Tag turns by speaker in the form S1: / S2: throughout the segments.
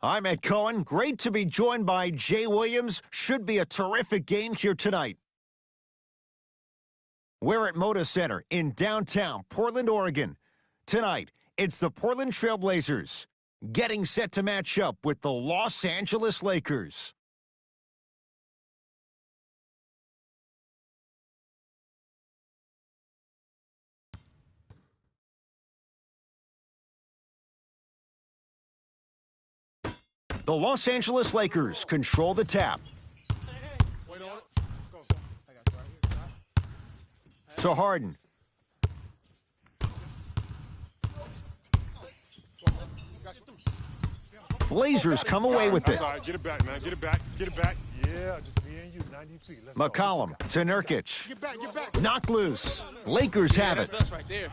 S1: I'm Ed Cohen. Great to be joined by Jay Williams. Should be a terrific game here tonight. We're at Moda Center in downtown Portland, Oregon. Tonight, it's the Portland Trailblazers getting set to match up with the Los Angeles Lakers. The Los Angeles Lakers control the tap. To Harden. Blazers come away with it.
S2: Get it back, man. Get it back. Get it back. Yeah, just me and you. 93.
S1: McCollum to Nurkic.
S2: Get back. Get back.
S1: Knocked loose. Lakers have it.
S3: That's us right there.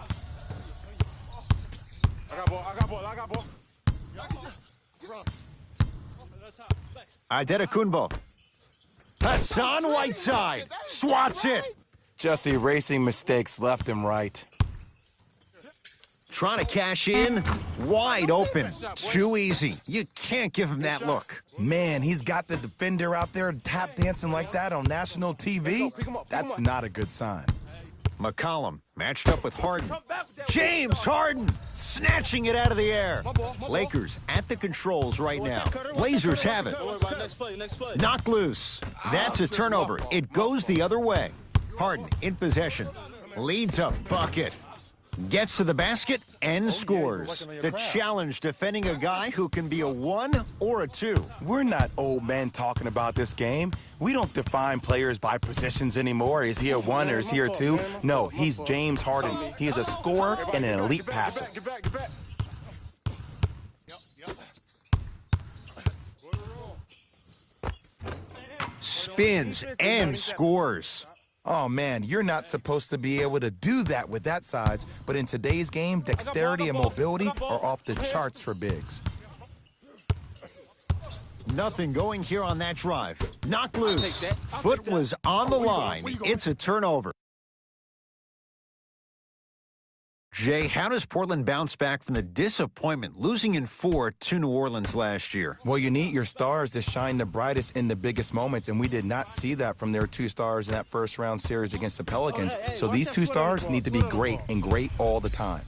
S2: I got ball.
S1: Adetokunbo. Hassan Whiteside swats it.
S4: Just erasing mistakes left and right.
S1: Trying to cash in, wide open. Too easy. You can't give him that look.
S4: Man, he's got the defender out there tap dancing like that on national TV. That's not a good sign.
S1: McCollum matched up with Harden. James Harden snatching it out of the air. Lakers at the controls right now. Blazers have it. Knocked loose. That's a turnover. It goes the other way. Harden in possession. Leads a bucket. Gets to the basket and scores. The challenge defending a guy who can be a 1 or a 2.
S4: We're not old men talking about this game. We don't define players by positions anymore. Is he a 1 or is he a 2? No, he's James Harden. He is a scorer and an elite passer.
S1: Spins and scores.
S4: Oh, man, you're not supposed to be able to do that with that size, but in today's game, dexterity and mobility are off the charts for bigs.
S1: Nothing going here on that drive. Knocked loose. Foot was on the line. It's a turnover. Jay, how does Portland bounce back from the disappointment losing in 4 to New Orleans last year?
S4: Well, you need your stars to shine the brightest in the biggest moments, and we did not see that from their 2 stars in that first-round series against the Pelicans. So these 2 stars need to be great and great all the time.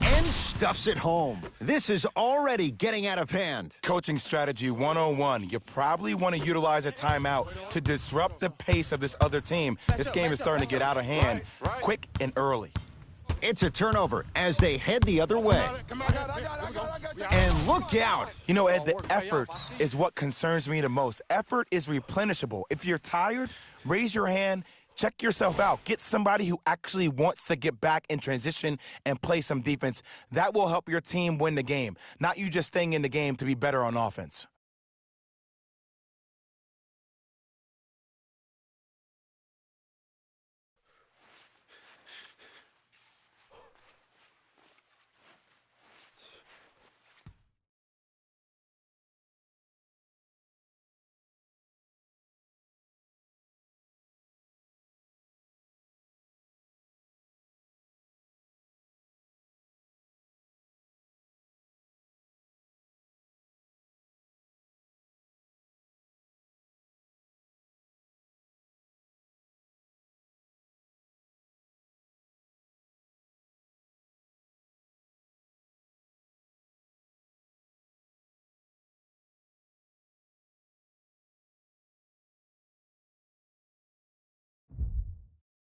S1: And stuffs it home. This is already getting out of hand.
S4: Coaching strategy 101. You probably want to utilize a timeout to disrupt the pace of this other team. This game is starting to get out of hand quick and early.
S1: It's a turnover as they head the other way. And look out.
S4: You know, Ed, the effort is what concerns me the most. Effort is replenishable. If you're tired, raise your hand, check yourself out. Get somebody who actually wants to get back in transition and play some defense. That will help your team win the game, not you just staying in the game to be better on offense.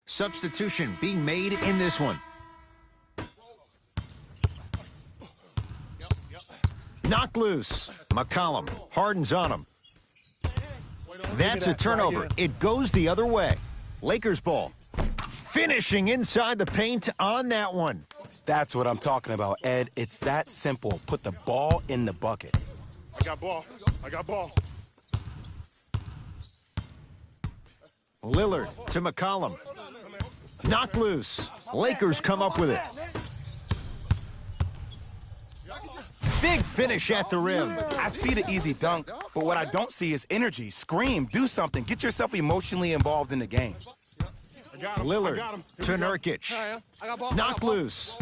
S1: Substitution being made in this one. Knocked loose. McCollum. Harden's on him. That's a turnover. It goes the other way. Lakers ball. Finishing inside the paint on that one.
S4: That's what I'm talking about, Ed. It's that simple. Put the ball in the bucket.
S2: I got ball.
S1: Lillard to McCollum. Knocked loose. Lakers come up with it. Big finish at the rim.
S4: I see the easy dunk, but what I don't see is energy. Scream, do something. Get yourself emotionally involved in the game.
S1: Lillard to Nurkic. Knocked loose.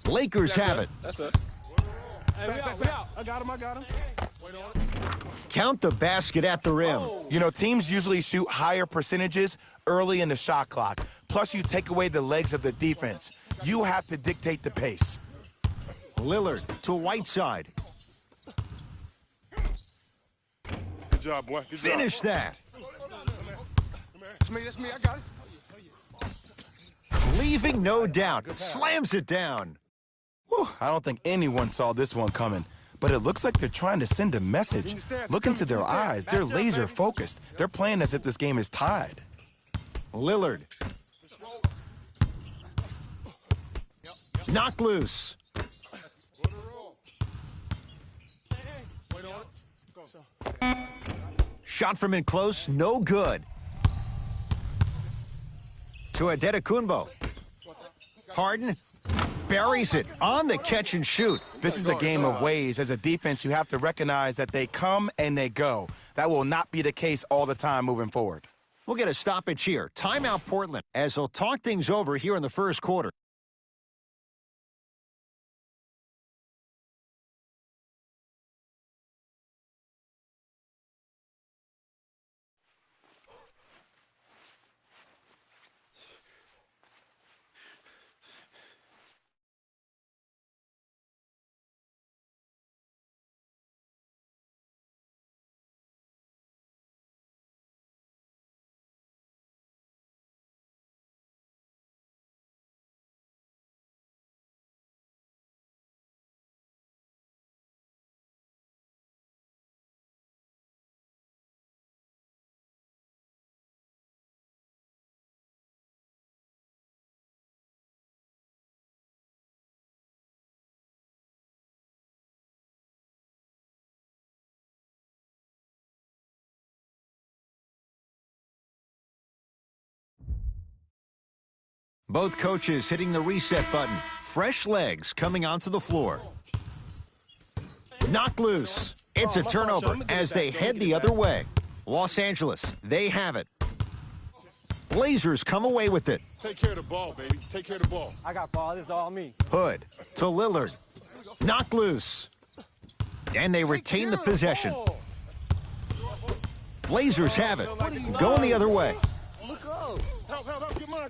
S1: Lakers have it.
S3: That's us.
S2: I got him.
S1: Count the basket at the rim.
S4: You know, teams usually shoot higher percentages early in the shot clock. Plus, you take away the legs of the defense. You have to dictate the pace.
S1: Lillard to Whiteside.
S2: Good job, boy. Good job.
S1: Finish that.
S2: That's me. I got it.
S1: Leaving no doubt. Slams it down.
S4: Whew, I don't think anyone saw this one coming. But it looks like they're trying to send a message. Look into their eyes. They're laser focused. They're playing as if this game is tied.
S1: Lillard. Knocked loose. Shot from in close, no good. To Adetokunbo. Harden buries it on the catch and shoot.
S4: This is a game of ways. As a defense, you have to recognize that they come and they go. That will not be the case all the time moving forward.
S1: We'll get a stoppage here. Timeout Portland as they'll talk things over here in the first quarter. Both coaches hitting the reset button. Fresh legs coming onto the floor. Knocked loose. It's a turnover as they head the other way. Los Angeles, they have it. Blazers come away with it.
S2: Take care of the ball, baby. Take care of the ball.
S3: I got ball. This is all me.
S1: Hood to Lillard. Knocked loose. And they retain the possession. Blazers have it. Going the other way.
S2: Help.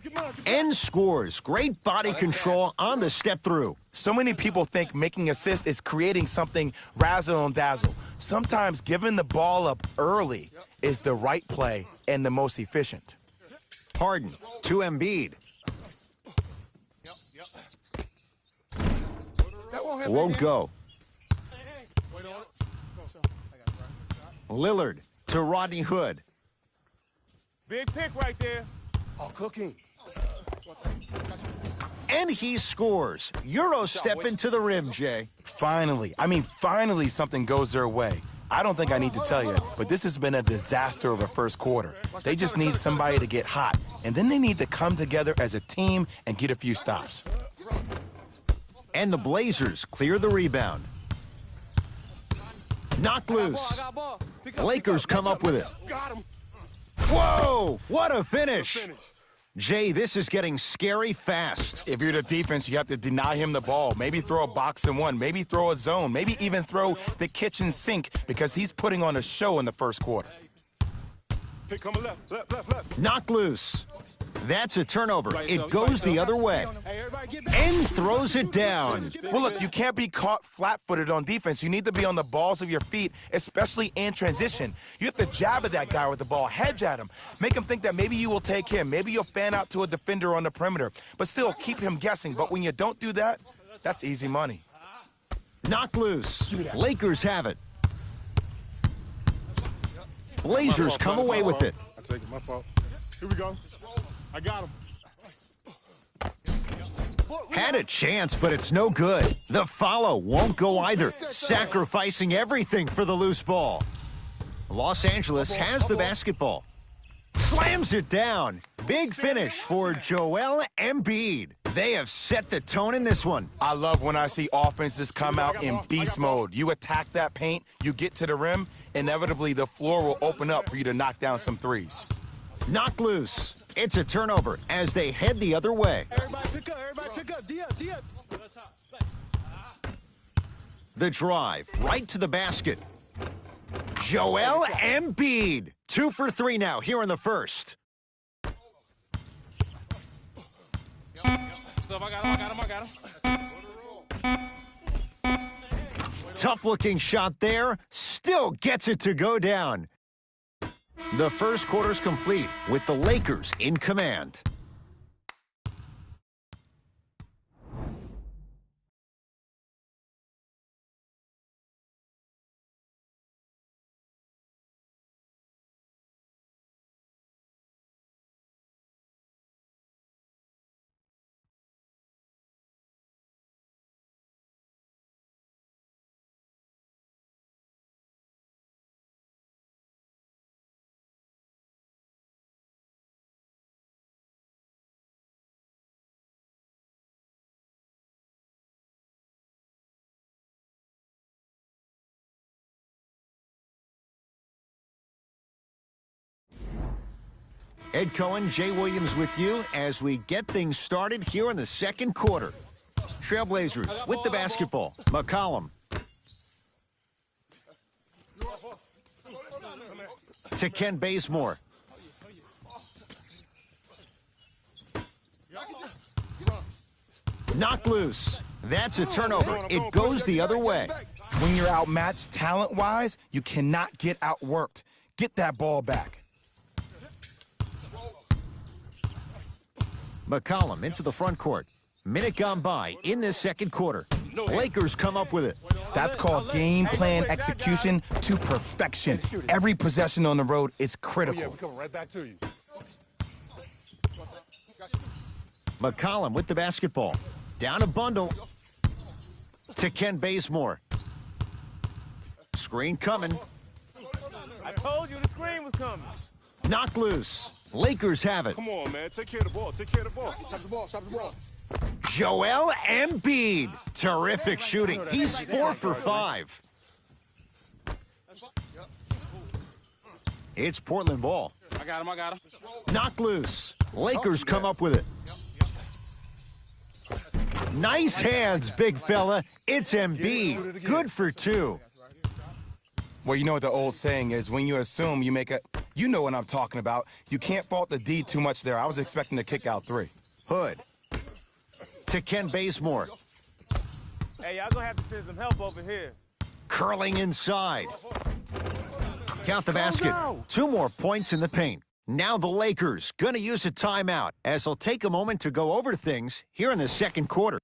S2: Get mine.
S1: End scores. Great body control on the step through.
S4: So many people think making assists is creating something razzle and dazzle. Sometimes giving the ball up early is the right play and the most efficient.
S1: Harden to Embiid. Won't go. Lillard to Rodney Hood.
S2: Big pick right there.
S3: Oh, cooking.
S1: And he scores. Euro step into the rim, Jay.
S4: Finally, finally something goes their way. I don't think I need to tell you, but this has been a disaster of a first quarter. They just need somebody to get hot, and then they need to come together as a team and get a few stops.
S1: And the Blazers clear the rebound. Knocked loose. Lakers come up with it.
S2: Got him.
S1: Whoa! What a finish. Jay, this is getting scary fast.
S4: If you're the defense, you have to deny him the ball. Maybe throw a box and one. Maybe throw a zone. Maybe even throw the kitchen sink because he's putting on a show in the first quarter.
S2: Pick coming left.
S1: Knocked loose. That's a turnover. It goes the other way. And throws it down.
S4: Well, look, you can't be caught flat-footed on defense. You need to be on the balls of your feet, especially in transition. You have to jab at that guy with the ball, hedge at him, make him think that maybe you will take him. Maybe you'll fan out to a defender on the perimeter, but still keep him guessing. But when you don't do that, that's easy money.
S1: Knocked loose. Lakers have it. Blazers come away with it.
S2: I take it, my fault. Here we go. I got him.
S1: Had a chance, but it's no good. The follow won't go either, sacrificing everything for the loose ball. Los Angeles has the basketball. Slams it down. Big finish for Joel Embiid. They have set the tone in this one.
S4: I love when I see offenses come out in beast mode. You attack that paint, you get to the rim, inevitably the floor will open up for you to knock down some threes.
S1: Knocked loose. It's a turnover as they head the other way.
S2: Everybody pick up. D up.
S1: The drive, right to the basket. Joel Embiid. 2 for 3 now here in the first.
S5: I got him.
S1: Tough-looking shot there. Still gets it to go down. The first quarter's complete with the Lakers in command. Ed Cohen, Jay Williams with you as we get things started here in the second quarter. Trailblazers with the basketball. McCollum. To Ken Bazemore. Knocked loose. That's a turnover. It goes the other way.
S4: When you're outmatched talent-wise, you cannot get outworked. Get that ball back.
S1: McCollum into the front court. Minute gone by in this second quarter. Lakers come up with it.
S4: That's called game plan execution to perfection. Every possession on the road is
S2: Yeah,
S4: critical.
S2: we're coming right back to you.
S1: McCollum with the basketball. Down a bundle. To Ken Bazemore. Screen coming.
S5: I told you the screen was coming.
S1: Knocked loose. Lakers have it.
S2: Come on, man. Take care of the ball. Take care of the ball.
S3: Stop the ball. Stop the ball.
S1: Joel Embiid. Terrific shooting. He's 4 for 5. It's Portland ball.
S5: I got him.
S1: Knocked loose. Lakers come up with it. Nice hands, big fella. It's Embiid. Good for 2.
S4: Well, you know what the old saying is, when you assume you make a... You know what I'm talking about. You can't fault the D too much there. I was expecting to kick out 3.
S1: Hood. To Ken Bazemore.
S5: Hey, y'all gonna have to send some help over here.
S1: Curling inside. Count the basket. 2 more points in the paint. Now the Lakers gonna use a timeout as they'll take a moment to go over things here in the second quarter.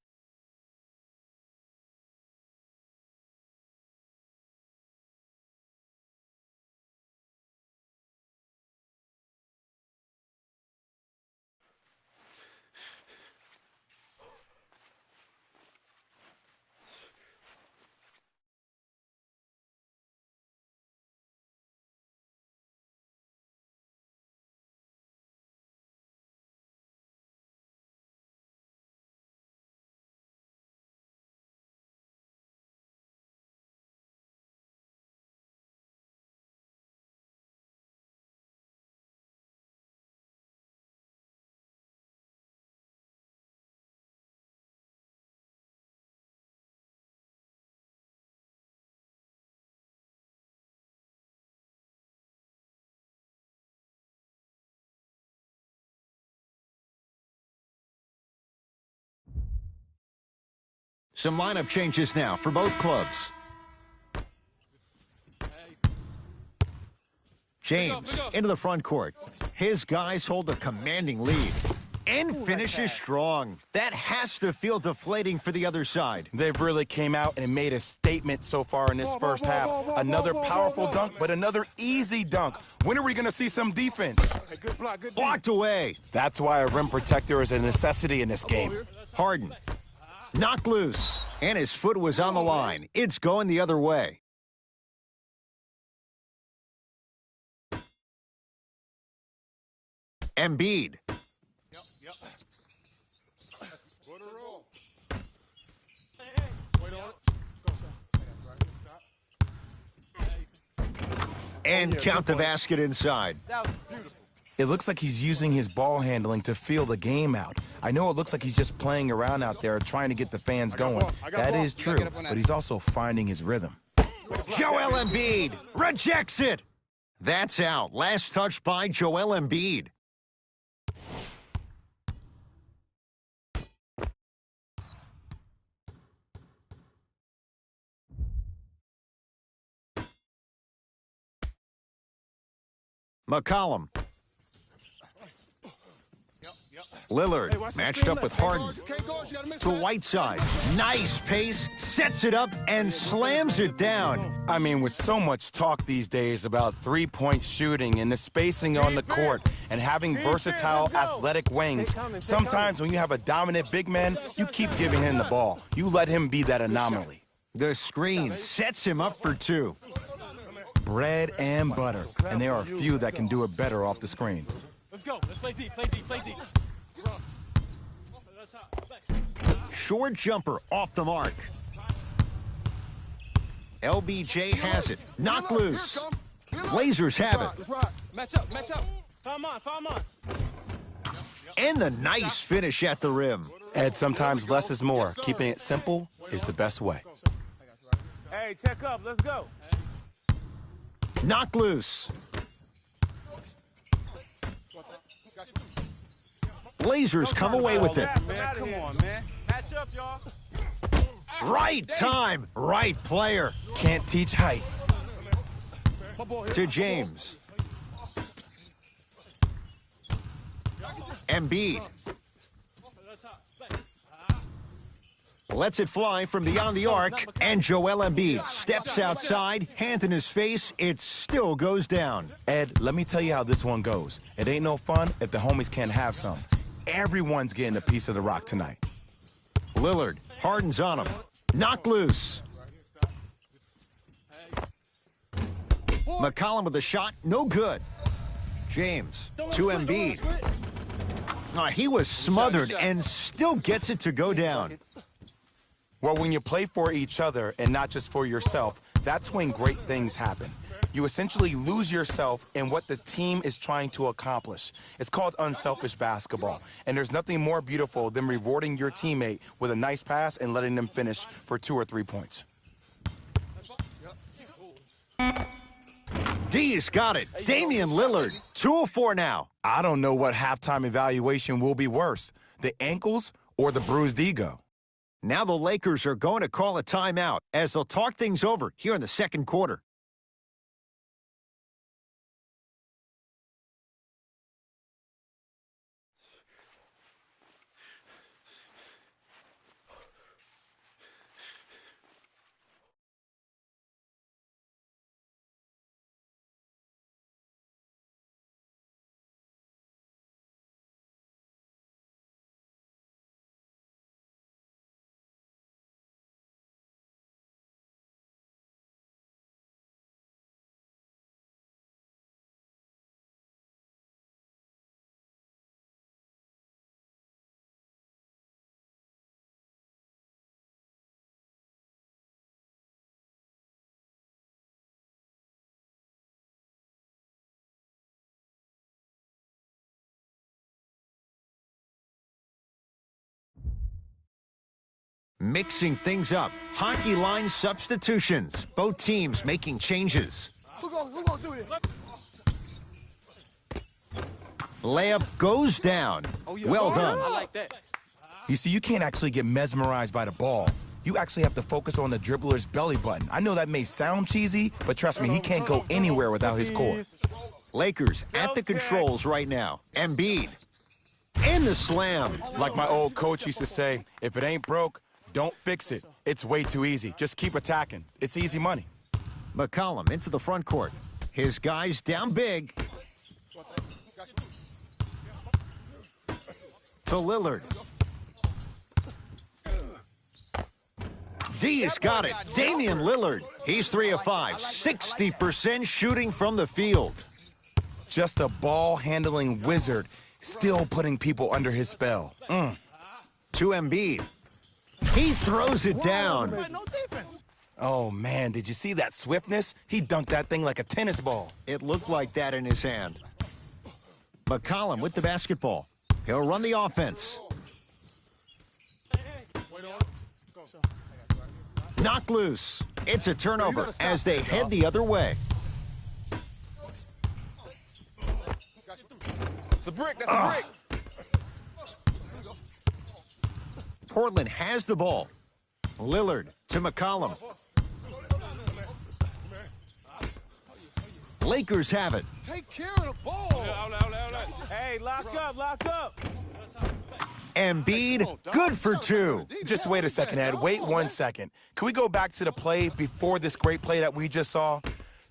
S1: Some lineup changes now for both clubs. James into the front court. His guys hold a commanding lead. And finishes strong. That has to feel deflating for the other side.
S4: They've really came out and made a statement so far in this first half. Another powerful dunk, but another easy dunk. When are we going to see some defense?
S2: Hey, good block. Good
S1: Blocked away.
S4: That's why a rim protector is a necessity in this game.
S1: Harden. Knocked loose. And his foot was on the line. It's going the other way. Embiid. And count the basket inside.
S5: That was beautiful.
S4: It looks like he's using his ball handling to feel the game out. I know it looks like he's just playing around out there trying to get the fans going. That is true, but he's also finding his rhythm.
S1: Joel Embiid rejects it. That's out. Last touch by Joel Embiid. McCollum. Lillard matched up with Harden. To Whiteside. Nice pace, sets it up, and slams it down.
S4: I mean, with so much talk these days about three-point shooting and the spacing on the court and having versatile athletic wings, sometimes when you have a dominant big man, you keep giving him the ball. You let him be that anomaly.
S1: The screen sets him up for two.
S4: Bread and butter, and there are a few that can do it better off the screen.
S2: Let's go. Let's play deep. Play deep. Play deep.
S1: Short jumper off the mark. LBJ has it. Knocked loose. Blazers have it.
S3: Match up. Match up.
S5: Foul on.
S1: And the nice finish at the rim.
S4: Ed, sometimes less is more. Keeping it simple is the best way.
S5: Hey, check up. Let's go.
S1: Knocked loose. Blazers come away with it.
S5: Man, come on, man. Match up, y'all.
S1: Right time, right player.
S4: Can't teach height.
S1: To James. Embiid. Lets it fly from beyond the arc, and Joel Embiid steps outside, hand in his face, it still goes down.
S4: Ed, let me tell you how this one goes. It ain't no fun if the homies can't have some. Everyone's getting a piece of the rock tonight.
S1: Lillard, Harden's on him. Knocked loose. McCollum with a shot, no good. James to Embiid. He was smothered and still gets it to go down.
S4: Well, when you play for each other and not just for yourself, that's when great things happen. You essentially lose yourself in what the team is trying to accomplish. It's called unselfish basketball, and there's nothing more beautiful than rewarding your teammate with a nice pass and letting them finish for 2 or 3 points.
S1: D's got it. Damian Lillard, 2 of 4 now.
S4: I don't know what halftime evaluation will be worse, the ankles or the bruised ego.
S1: Now the Lakers are going to call a timeout as they'll talk things over here in the second quarter. Mixing things up. Hockey line substitutions. Both teams making changes.
S3: Who gonna do this?
S1: Layup goes down. Well done.
S3: I like that.
S4: You see, you can't actually get mesmerized by the ball. You actually have to focus on the dribbler's belly button. I know that may sound cheesy, but trust me, he can't go anywhere without his core.
S1: Lakers at the controls right now. Embiid. In the slam.
S4: Like my old coach used to say, if it ain't broke, don't fix it. It's way too easy. Just keep attacking. It's easy money.
S1: McCollum into the front court. His guys down big. To Lillard. D has got it. Damian Lillard. He's 3 of 5. 60% shooting from the field.
S4: Just a ball-handling wizard, still putting people under his spell.
S1: To Embiid. He throws it down.
S3: No defense.
S4: Oh, man, did you see that swiftness? He dunked that thing like a tennis ball.
S1: It looked like that in his hand. McCollum with the basketball. He'll run the offense. Knocked loose. It's a turnover as they head the other way.
S3: It's a brick. That's a brick.
S1: Portland has the ball. Lillard to McCollum. Lakers have it.
S3: Take care of the ball.
S5: Hey, lock up.
S1: Embiid, good for two.
S4: Just wait a second, Ed. Wait 1 second. Can we go back to the play before this great play that we just saw?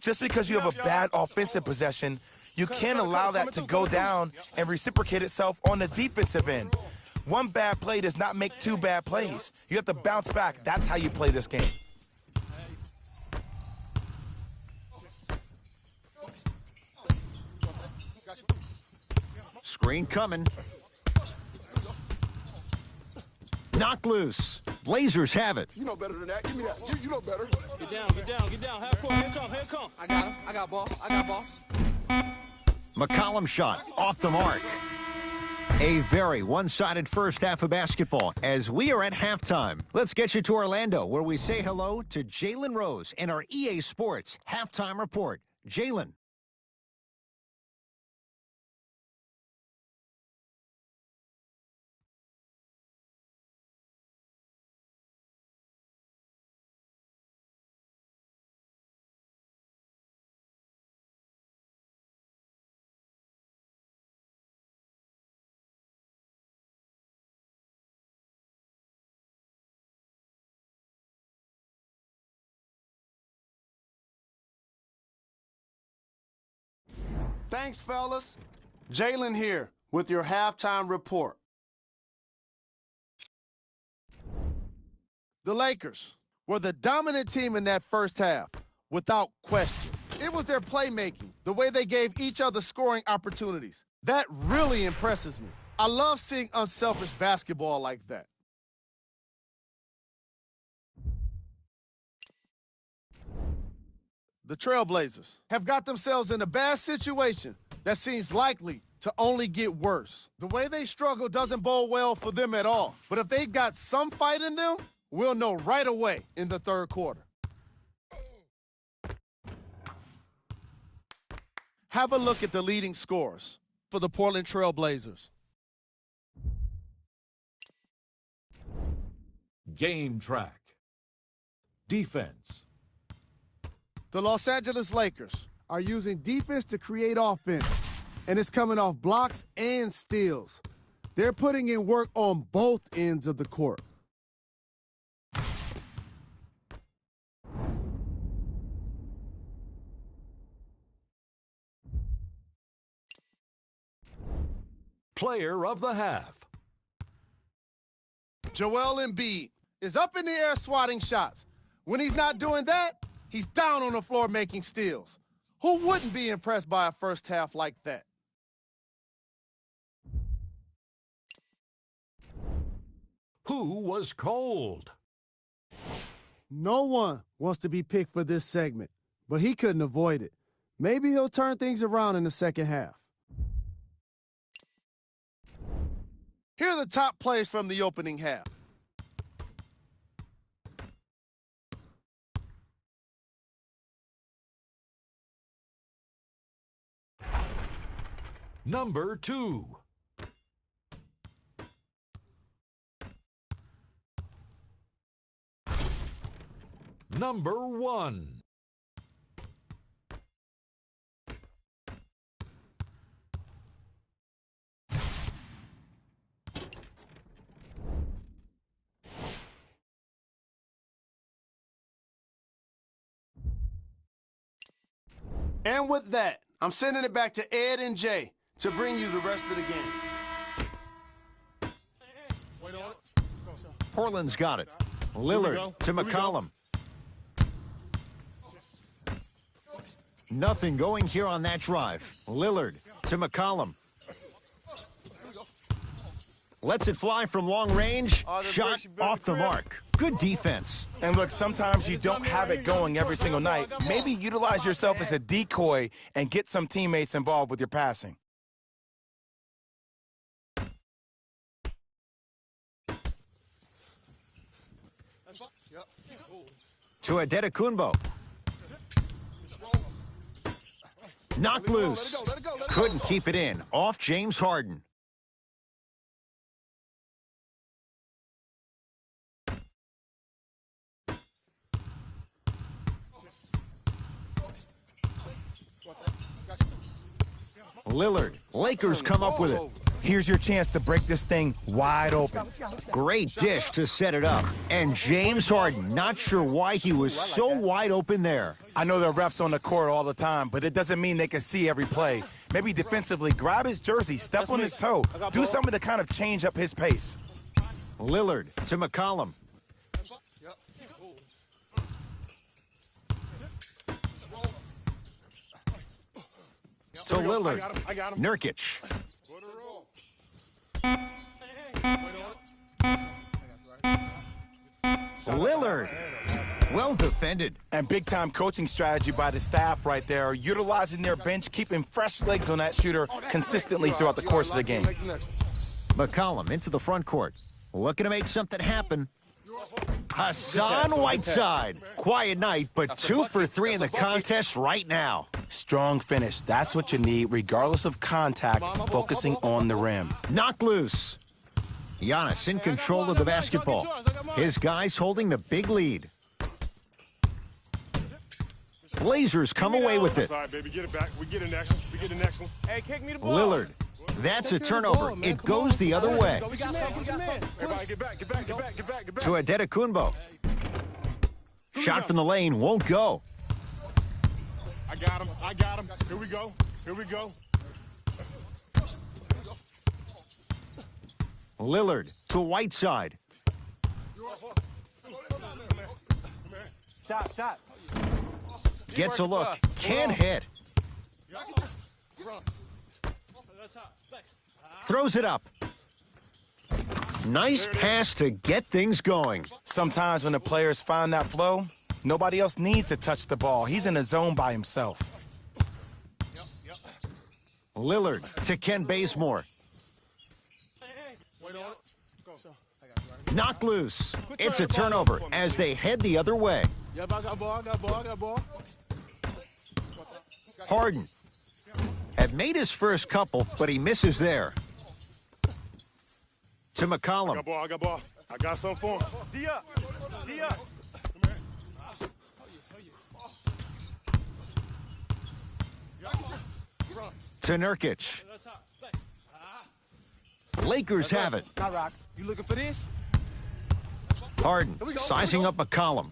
S4: Just because you have a bad offensive possession, you can't allow that to go down and reciprocate itself on the defensive end. One bad play does not make two bad plays. You have to bounce back. That's how you play this game.
S1: Screen coming. Knocked loose. Blazers have it.
S3: You know better than that. Give me that. You know better.
S5: Get down. Half court. Here come.
S3: I got him. I got ball.
S1: McCollum shot off the mark. A very one-sided first half of basketball as we are at halftime. Let's get you to Orlando, where we say hello to Jalen Rose in our EA Sports halftime report. Jalen.
S6: Thanks, fellas. Jalen here with your halftime report. The Lakers were the dominant team in that first half, without question. It was their playmaking, the way they gave each other scoring opportunities. That really impresses me. I love seeing unselfish basketball like that. The Trailblazers have got themselves in a bad situation that seems likely to only get worse. The way they struggle doesn't bode well for them at all. But if they've got some fight in them, we'll know right away in the third quarter. Have a look at the leading scorers for the Portland Trailblazers.
S7: Game track. Defense.
S6: The Los Angeles Lakers are using defense to create offense, and it's coming off blocks and steals. They're putting in work on both ends of the court.
S7: Player of the half.
S6: Joel Embiid is up in the air swatting shots. When he's not doing that, he's down on the floor making steals. Who wouldn't be impressed by a first half like that?
S7: Who was cold?
S6: No one wants to be picked for this segment, but he couldn't avoid it. Maybe he'll turn things around in the second half. Here are the top plays from the opening half.
S7: Number 2. Number 1.
S6: And with that, I'm sending it back to Ed and Jay to bring you the rest of the game.
S1: Portland's got it. Lillard to McCollum. Nothing going here on that drive. Lillard to McCollum. Lets it fly from long range. Shot off the mark. Good defense.
S4: And look, sometimes you don't have it going every single night. Maybe utilize yourself as a decoy and get some teammates involved with your passing.
S1: To Adetokunbo. Knocked loose. Couldn't keep it in. Off James Harden. Lillard. Lakers come up with it.
S4: Here's your chance to break this thing wide open.
S1: Great dish to set it up. And James Harden, not sure why he was so wide open there.
S4: I know there are refs on the court all the time, but it doesn't mean they can see every play. Maybe defensively, grab his jersey, step on his toe, do something to kind of change up his pace.
S1: Lillard to McCollum. To Lillard. Nurkic. Lillard. Well defended.
S4: And big-time coaching strategy by the staff right there, utilizing their bench, keeping fresh legs on that shooter consistently throughout the course of the game.
S1: McCollum into the front court. Looking to make something happen. Hassan Whiteside. Quiet night, but 2 for 3 in the contest right now.
S4: Strong finish. That's what you need, regardless of contact, focusing on the rim.
S1: Knocked loose. Giannis in control of the basketball. His guys holding the big lead. Blazers come away with it.
S2: Sorry, baby, get it back. We get the next one. We get the next one.
S5: Hey, kick me the ball.
S1: Lillard. That's a turnover. It goes the other way.
S2: Everybody get back, get back, get back, get back, get back.
S1: To Adetokunbo. Shot from the lane won't go.
S2: I got him. I got him. Here we go. Here we go.
S1: Lillard to Whiteside.
S5: Shot.
S1: Gets a look. Can't hit. Throws it up. Nice pass to get things going.
S4: Sometimes when the players find that flow, nobody else needs to touch the ball. He's in the zone by himself.
S1: Lillard to Ken Bazemore. Knocked loose. It's a turnover as they head the other way.
S6: Yep, I got ball.
S1: Harden had made his first couple, but he misses there. To McCollum.
S2: I got ball. I got something for him.
S5: D up.
S1: To Nurkic. Lakers have it.
S3: Now, Rock, you looking for this?
S1: Harden sizing up McCollum.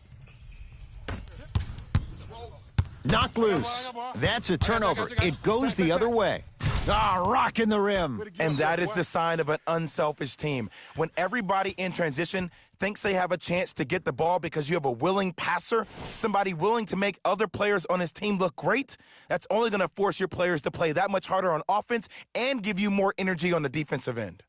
S1: Knocked loose. That's a turnover. It goes the other way. Rocking the rim.
S4: And that is the sign of an unselfish team. When everybody in transition thinks they have a chance to get the ball because you have a willing passer, somebody willing to make other players on his team look great, that's only going to force your players to play that much harder on offense and give you more energy on the defensive end.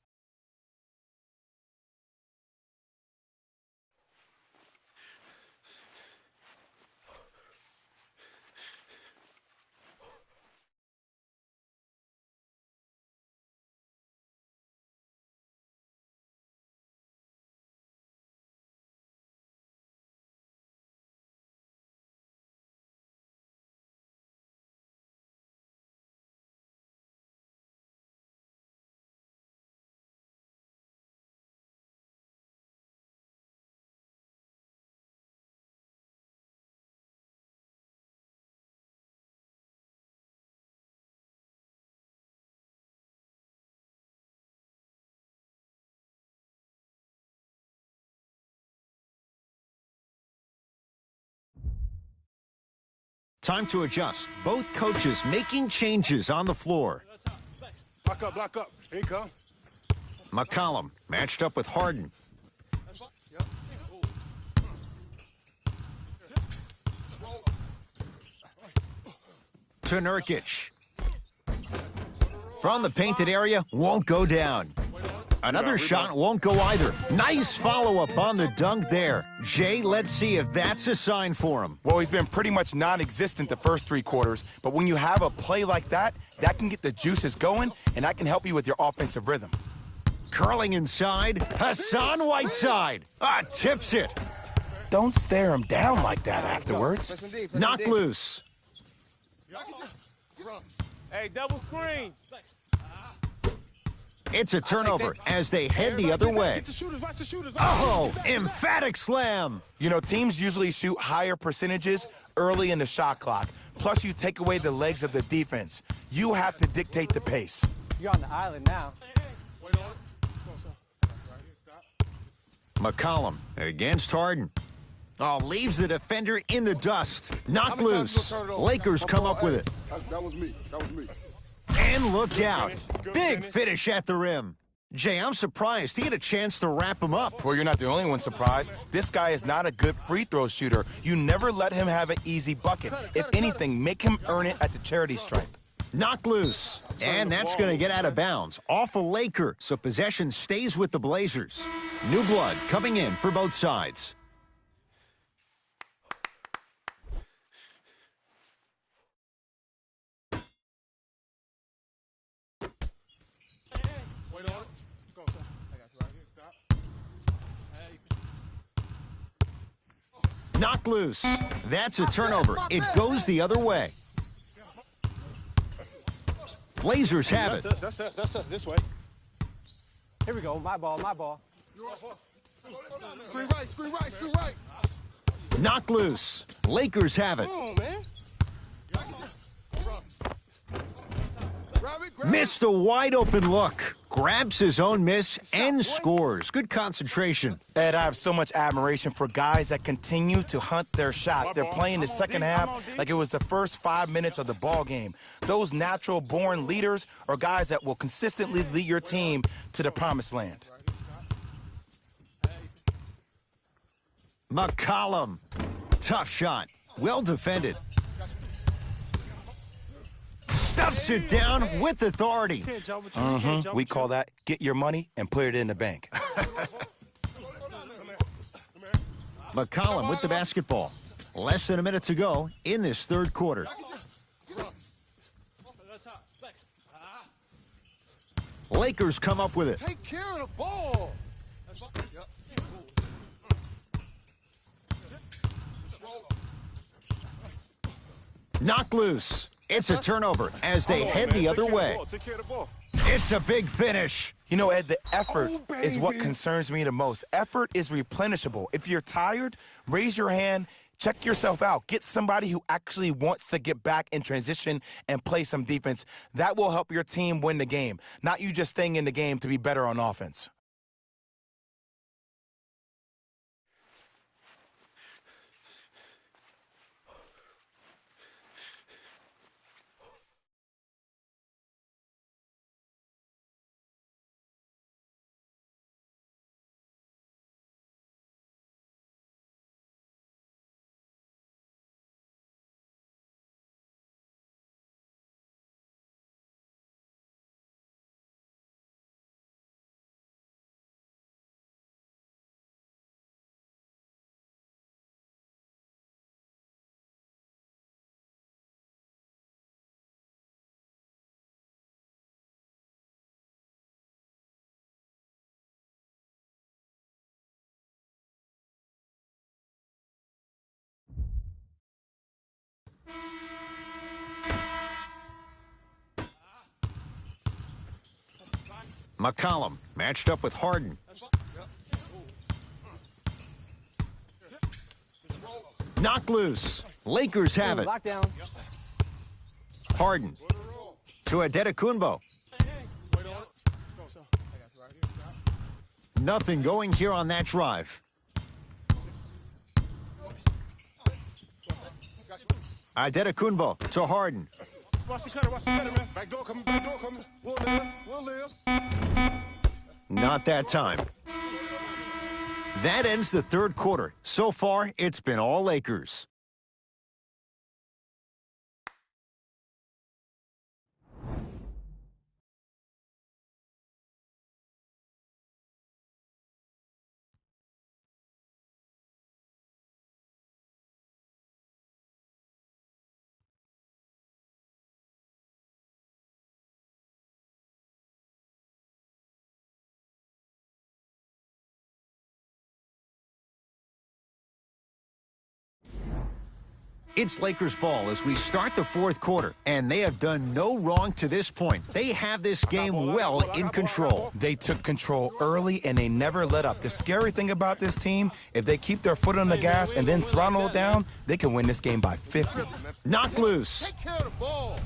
S1: Time to adjust. Both coaches making changes on the floor.
S2: Block up. Here you come.
S1: McCollum matched up with Harden. To Nurkic. From the painted area, won't go down. Another shot won't go either. Nice follow-up on the dunk there. Jay, let's see if that's a sign for him.
S4: Well, he's been pretty much non-existent the first 3 quarters, but when you have a play like that, that can get the juices going, and that can help you with your offensive rhythm.
S1: Curling inside, Hassan Whiteside. Tips it.
S4: Don't stare him down like that afterwards.
S1: Knocked loose.
S5: Hey, double screen.
S1: It's a turnover as they head the other way.
S2: Get the shooters, watch the shooters.
S1: Oh, emphatic slam.
S4: You know, teams usually shoot higher percentages early in the shot clock. Plus, you take away the legs of the defense. You have to dictate the pace.
S5: You're on the island now.
S1: McCollum against Harden. Oh, leaves the defender in the dust. Knocked loose. Lakers come up with it.
S3: That was me. That was me.
S1: And look out. Big finish at the rim. Jay, I'm surprised he had a chance to wrap him up.
S4: Well, you're not the only one surprised. This guy is not a good free throw shooter. You never let him have an easy bucket. If anything, make him earn it at the charity stripe.
S1: Knocked loose. And that's going to get out of bounds. Off a Laker, so possession stays with the Blazers. New blood coming in for both sides. Knocked loose. That's a turnover. It goes the other way. Blazers have it.
S2: That's us, this way.
S5: Here we go. My ball, my ball.
S3: Screen right, screen right, screen right.
S1: Knocked loose. Lakers have it.
S3: Come on, man. Grab it, grab
S1: Missed a wide open look. Grabs his own miss and scores. Good concentration.
S4: Ed, I have so much admiration for guys that continue to hunt their shot. They're playing the second half like it was the first 5 minutes of the ball game. Those natural-born leaders are guys that will consistently lead your team to the promised land.
S1: McCollum. Tough shot. Well defended. Stuffs it down with authority.
S4: We call that get your money and put it in the bank.
S1: McCollum with the basketball. Less than a minute to go in this third quarter. Lakers come up with it.
S3: Take care of the ball.
S1: Knocked loose. It's a turnover as they head the other way.
S2: Take care of the ball.
S1: It's a big finish.
S4: You know, Ed, the effort is what concerns me the most. Effort is replenishable. If you're tired, raise your hand, check yourself out. Get somebody who actually wants to get back in transition and play some defense. That will help your team win the game, not you just staying in the game to be better on offense.
S1: McCollum matched up with Harden. Knocked loose. Lakers have it.
S5: Lockdown.
S1: Harden to Adetokunbo. Nothing going here on that drive. Adetokunbo to Harden.
S2: Watch the cutter, man. Back door coming, back door coming. We'll live.
S1: Not that time. That ends the third quarter. So far, it's been all Lakers. It's Lakers ball as we start the fourth quarter, and they have done no wrong to this point. They have this game well in control.
S4: They took control early, and they never let up. The scary thing about this team, if they keep their foot on the gas and then throttle it down, they can win this game by 50.
S1: Knocked loose.
S3: Take care of the ball.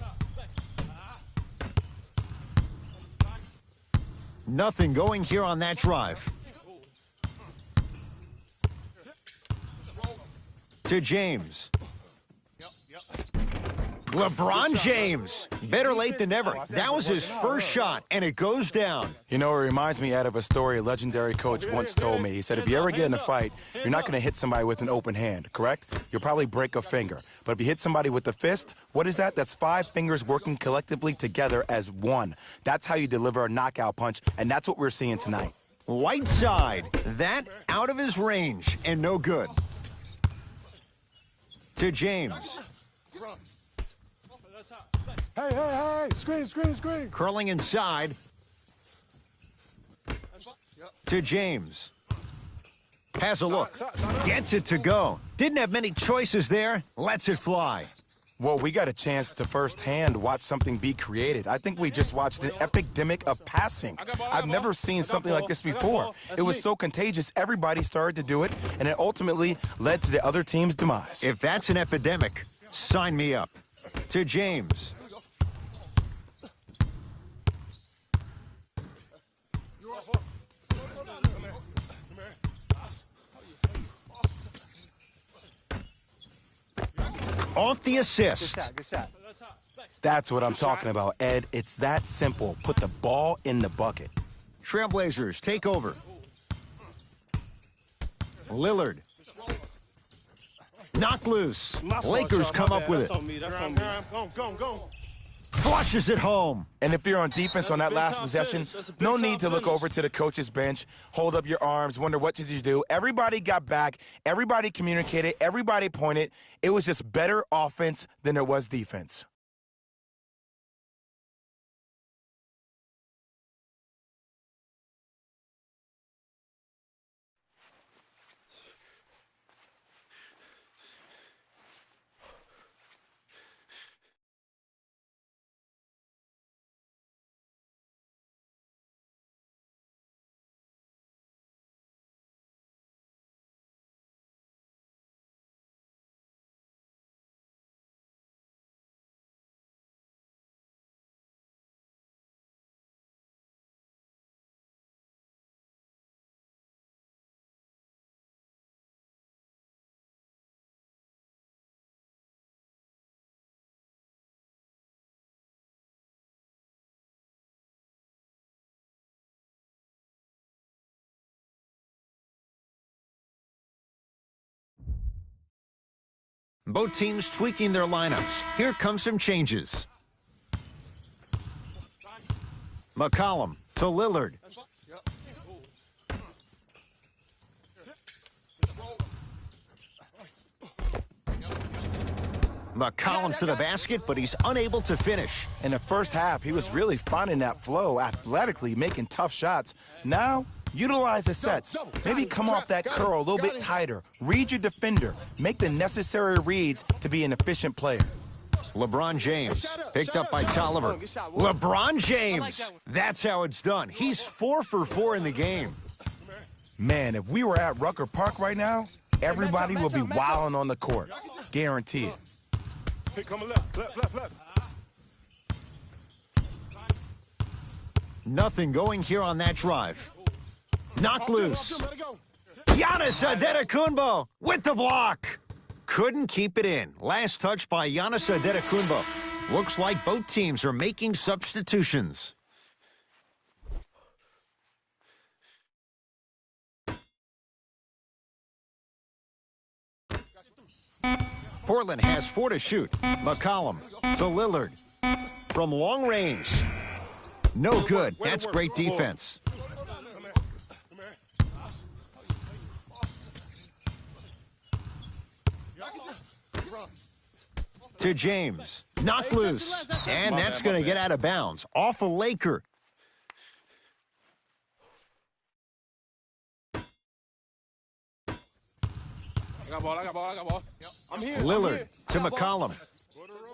S1: Nothing going here on that drive. To James. LeBron James. Better late than never. That was his first shot, and it goes down.
S4: You know, it reminds me of a story a legendary coach once told me. He said, if you ever get in a fight, you're not going to hit somebody with an open hand, correct? You'll probably break a finger. But if you hit somebody with a fist, what is that? That's 5 fingers working collectively together as one. That's how you deliver a knockout punch, and that's what we're seeing tonight.
S1: White side. That out of his range, and no good. To James.
S3: Hey, screen.
S1: Curling inside. To James. Has a look. Gets it to go. Didn't have many choices there. Lets it fly.
S4: Well, we got a chance to firsthand watch something be created. I think we just watched an epidemic of passing. I've never seen something like this before. It was so contagious, everybody started to do it, and it ultimately led to the other team's demise.
S1: If that's an epidemic, sign me up. To James. Off the assist.
S5: Good shot.
S4: That's what I'm talking about, Ed. It's that simple. Put the ball in the bucket.
S1: Trailblazers take over. Lillard. Knocked loose. Lakers come up with it.
S2: That's on me. Go.
S1: Flushes it home.
S4: And if you're on defense on that last possession, no need to look over to the coach's bench, hold up your arms, wonder what did you do. Everybody got back. Everybody communicated. Everybody pointed. It was just better offense than there was defense.
S1: Both teams tweaking their lineups. Here come some changes. McCollum to Lillard. McCollum to the basket, but he's unable to finish.
S4: In the first half, he was really finding that flow, athletically making tough shots. Now, utilize the sets. Maybe come off that curl a little bit tighter. Read your defender. Make the necessary reads to be an efficient player.
S1: LeBron James, picked up by Tolliver. LeBron James, that's how it's done. He's 4 for 4 in the game.
S4: Man, if we were at Rucker Park right now, everybody would be wilding on the court. Guaranteed.
S2: Hey, coming left.
S1: Nothing going here on that drive. Knocked loose. Giannis Antetokounmpo with the block. Couldn't keep it in. Last touch by Giannis Antetokounmpo. Looks like both teams are making substitutions. Portland has 4 to shoot. McCollum to Lillard. From long range. No good. That's great defense. To James. Knocked loose. And that's going to get out of bounds. Off a Laker.
S2: I got ball. I'm here.
S1: Lillard To McCollum.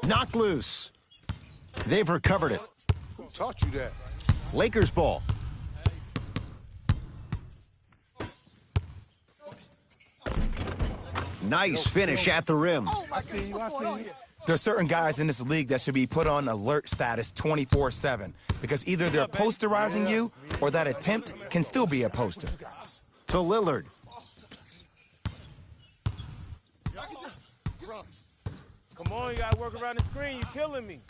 S1: Knocked loose. They've recovered it.
S3: Who taught you that?
S1: Lakers ball. Nice finish at the rim.
S3: I see you. I see you.
S4: There's certain guys in this league that should be put on alert status 24/7 because either they're posterizing you or that attempt can still be a poster.
S1: To Lillard.
S5: Come on, you gotta work around the screen. You're killing me.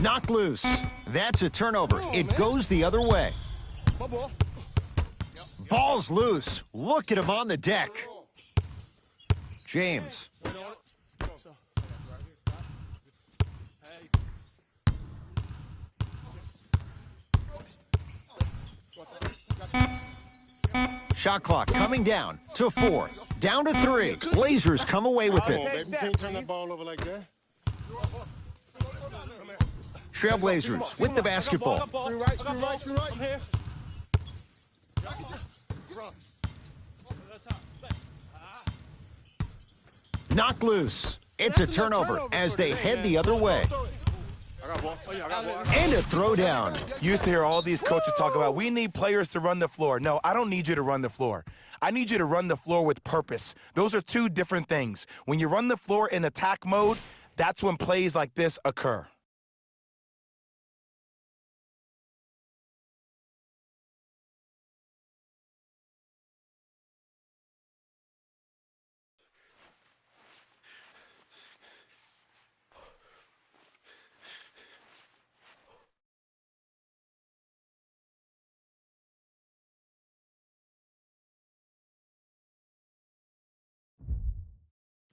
S1: Knocked loose. That's a turnover. It goes the other way.
S3: My ball.
S1: Ball's loose. Look at him on the deck. James. Shot clock coming down to 4. Down to 3. Blazers come away with
S2: Come on,
S1: it.
S2: baby. You can't turn that ball over like that.
S1: Trailblazers with the basketball.
S3: Screen right, screen right, screen right.
S5: I'm here.
S1: Knocked loose. It's a turnover as they head the other way.
S2: I got ball. Oh, yeah, I got ball.
S1: And a throwdown.
S4: You used to hear all these coaches talk about, we need players to run the floor. No, I don't need you to run the floor. I need you to run the floor with purpose. Those are two different things. When you run the floor in attack mode, that's when plays like this occur.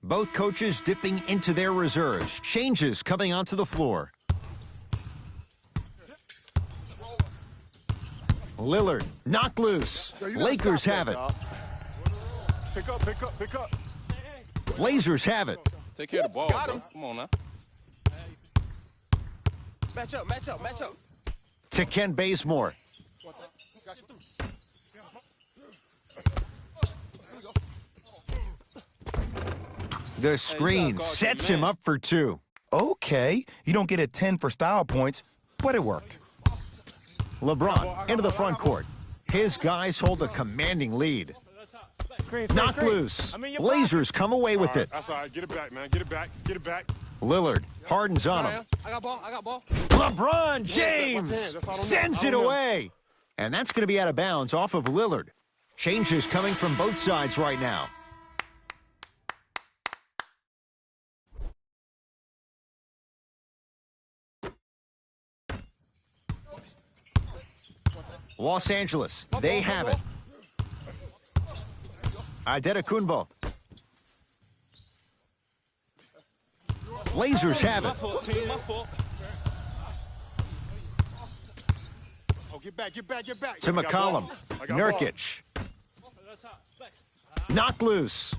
S1: Both coaches dipping into their reserves. Changes coming onto the floor. Lillard, knocked loose. Lakers have it.
S2: Pick up, pick up, pick up.
S1: Blazers have it.
S8: Take care of the ball, bro. Come on now.
S9: Match up, match up, match up.
S1: To Ken Bazemore. The screen sets him up for 2.
S4: Okay, you don't get a 10 for style points, but it worked.
S1: LeBron into the front court. His guys hold a commanding lead. Knocked loose. Blazers come away with it.
S2: That's all right. Get it back, man. Get it back. Get it back.
S1: Lillard hardens on him.
S9: I got ball, I got ball.
S1: LeBron James sends it away. And that's going to be out of bounds off of Lillard. Changes coming from both sides right now. Los Angeles, they have it. Adetokunbo. Blazers have it.
S2: My fault. Oh, get back, get back, get back.
S1: To McCollum. Nurkic. Knocked loose.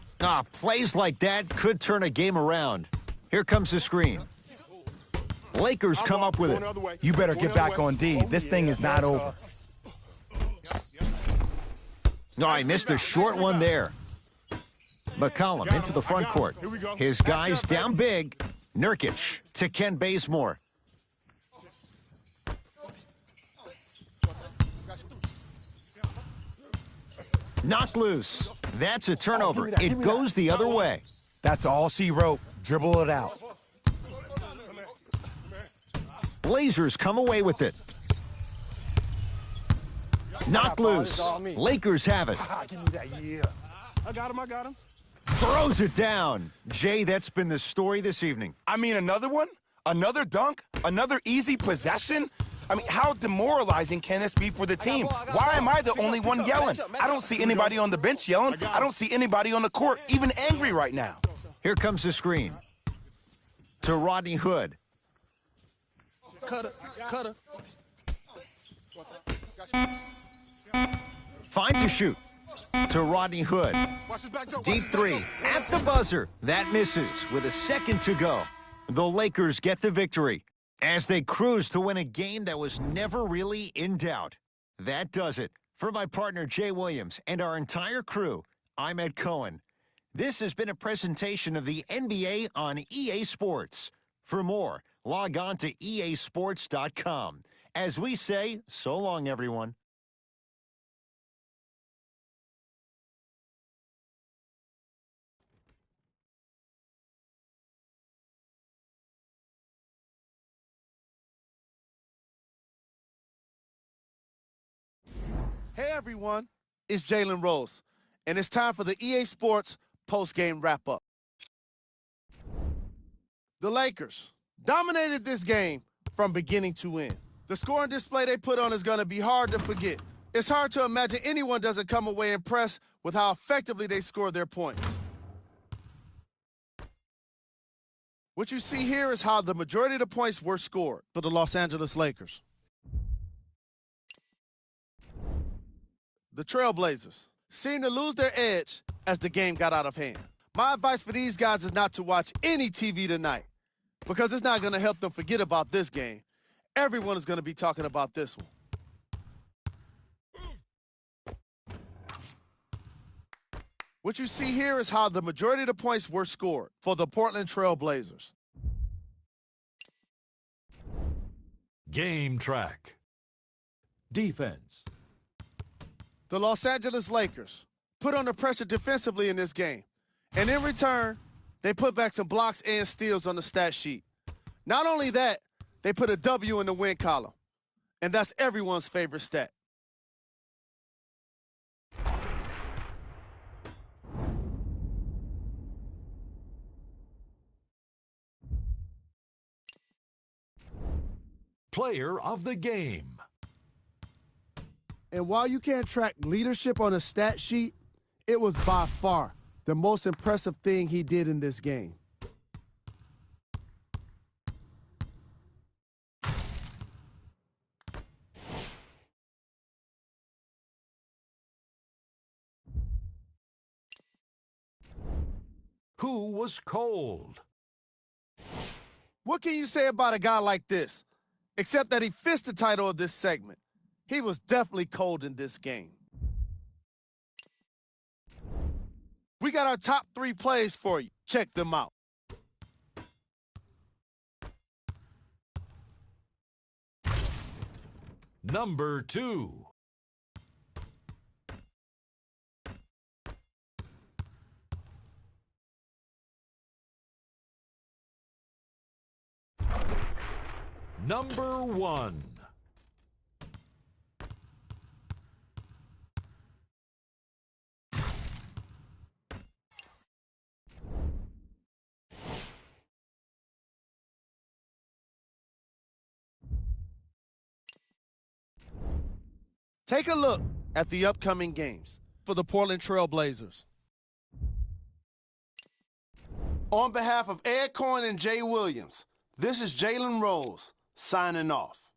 S1: Plays like that could turn a game around. Here comes the screen. Lakers come up with it.
S4: You better get back on D. This thing is not over.
S1: No, I missed a short one there. McCollum into the front court. His guys down big. Nurkic to Ken Bazemore. Knocked loose. That's a turnover. It goes the other way.
S4: That's all she wrote. Dribble it out.
S1: Blazers come away with it. Knocked loose. Lakers have it.
S2: I got him, I got him.
S1: Throws it down. Jay, that's been the story this evening.
S4: I mean, another one? Another dunk? Another easy possession? I mean, how demoralizing can this be for the team? Why am I the only one yelling? I don't see anybody on the bench yelling. I don't see anybody on the court even angry right now.
S1: Here comes the screen. To Rodney Hood.
S9: Cutter, cutter.
S1: Fine to shoot. To Rodney Hood. Deep 3 at the buzzer. That misses with a second to go. The Lakers get the victory as they cruise to win a game that was never really in doubt. That does it For my partner Jay Williams and our entire crew, I'm Ed Cohen. This has been a presentation of the NBA on EA Sports. For more, log on to easports.com. As we say, so long, everyone.
S6: Hey everyone, it's Jalen Rose, and it's time for the EA Sports post-game wrap-up. The Lakers dominated this game from beginning to end. The scoring display they put on is going to be hard to forget. It's hard to imagine anyone doesn't come away impressed with how effectively they scored their points. What you see here is how the majority of the points were scored for the Los Angeles Lakers. The Trailblazers seemed to lose their edge as the game got out of hand. My advice for these guys is not to watch any TV tonight because it's not going to help them forget about this game. Everyone is going to be talking about this one. What you see here is how the majority of the points were scored for the Portland Trailblazers.
S7: Game track. Defense.
S6: The Los Angeles Lakers put under pressure defensively in this game. And in return, they put back some blocks and steals on the stat sheet. Not only that, they put a W in the win column. And that's everyone's favorite stat.
S7: Player of the game.
S6: And while you can't track leadership on a stat sheet, it was by far the most impressive thing he did in this game.
S7: Who was cold?
S6: What can you say about a guy like this, except that he fits the title of this segment? He was definitely cold in this game. We got our top 3 plays for you. Check them out.
S7: Number 2. Number 1.
S6: Take a look at the upcoming games for the Portland Trailblazers. On behalf of Ed Cohen and Jay Williams, this is Jalen Rose signing off.